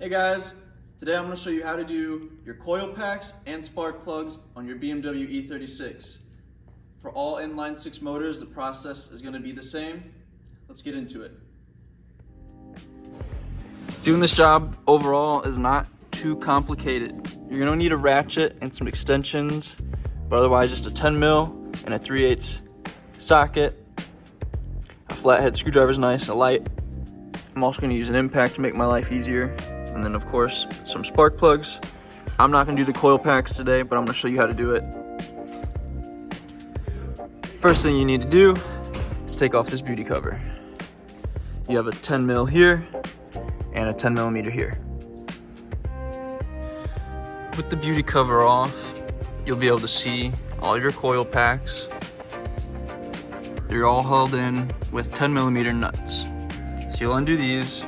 Hey guys, today I'm going to show you how to do your coil packs and spark plugs on your BMW E36. For all inline-6 motors, the process is going to be the same. Let's get into it. Doing this job overall is not too complicated. You're going to need a ratchet and some extensions, but otherwise just a 10 mil and a 3/8 socket. A flathead screwdriver is nice, a light. I'm also going to use an impact to make my life easier. And then of course, some spark plugs. I'm not going to do the coil packs today, but I'm going to show you how to do it. First thing you need to do is take off this beauty cover. You have a 10 mil here and a 10 millimeter here. With the beauty cover off, you'll be able to see all your coil packs. They're all held in with 10 millimeter nuts. So you'll undo these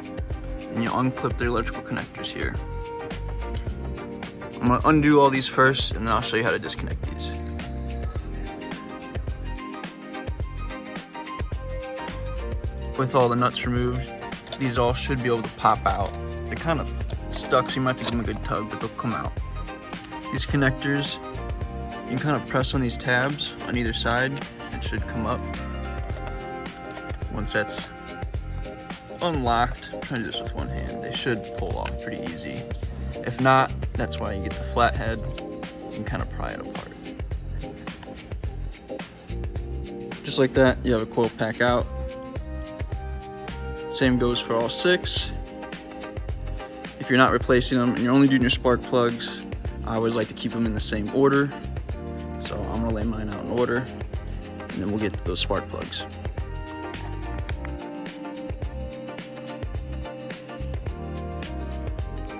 and you'll unclip their electrical connectors here. I'm gonna undo all these first and then I'll show you how to disconnect these. With all the nuts removed, these all should be able to pop out. They're kind of stuck, so you might have to give them a good tug, but they'll come out. These connectors, you can kind of press on these tabs on either side. It should come up. Once that's unlocked, try to do this with one hand, they should pull off pretty easy. If not, that's why you get the flathead. You can kind of pry it apart. Just like that, you have a coil pack out. Same goes for all 6. If you're not replacing them and you're only doing your spark plugs, I always like to keep them in the same order. So I'm gonna lay mine out in order and then we'll get to those spark plugs.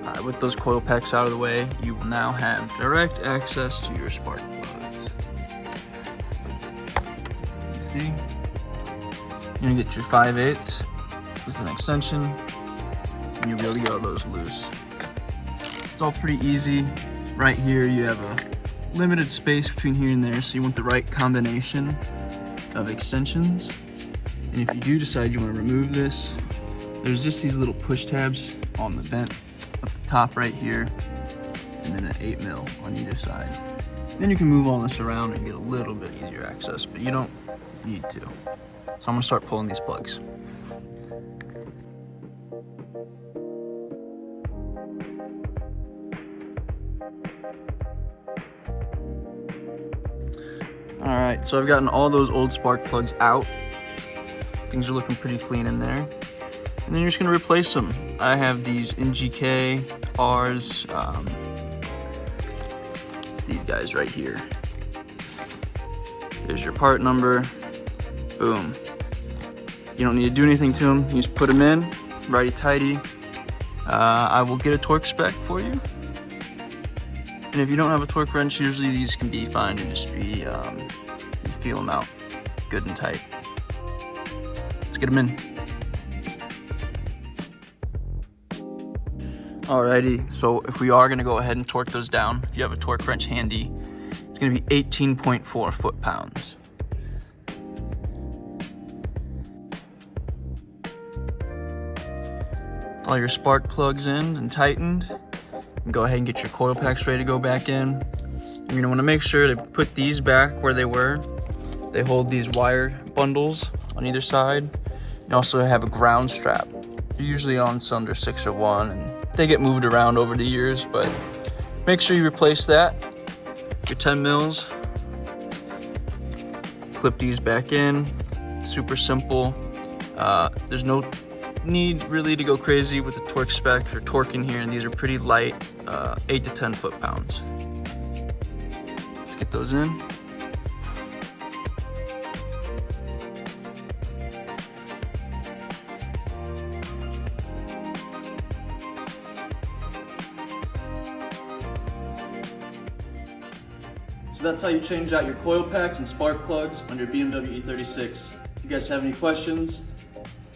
Alright, with those coil packs out of the way, you will now have direct access to your spark plugs. See? You're gonna get your 5/8 with an extension, and you'll be able to get all those loose. It's all pretty easy. Right here, you have a limited space between here and there, so you want the right combination of extensions. And if you do decide you want to remove this, there's just these little push tabs on the vent up the top right here, and then an 8 mil on either side. Then you can move all this around and get a little bit easier access, but you don't need to. So I'm gonna start pulling these plugs. All right, so I've gotten all those old spark plugs out. Things are looking pretty clean in there. And then you're just gonna replace them. I have these NGK Rs. It's these guys right here. There's your part number, boom. You don't need to do anything to them. You just put them in, righty-tighty. I will get a torque spec for you. And if you don't have a torque wrench, usually these can be fine and just be, you feel them out good and tight. Let's get them in. Alrighty, so if we are gonna go ahead and torque those down, if you have a torque wrench handy, it's gonna be 18.4 foot-pounds. All your spark plugs in and tightened, and go ahead and get your coil packs ready to go back in. You're gonna wanna make sure to put these back where they were. They hold these wire bundles on either side. You also have a ground strap. They're usually on cylinder 6 or 1, and they get moved around over the years, but make sure you replace that. Your 10 mils, clip these back in, super simple. There's no need really to go crazy with the torque spec or torque in here, and these are pretty light, 8 to 10 foot-pounds. Let's get those in. So that's how you change out your coil packs and spark plugs on your BMW E36. If you guys have any questions,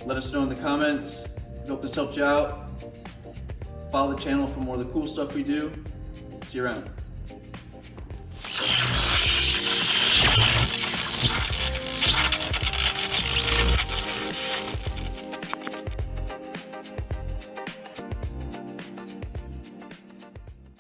let us know in the comments. We hope this helped you out. Follow the channel for more of the cool stuff we do. See you around.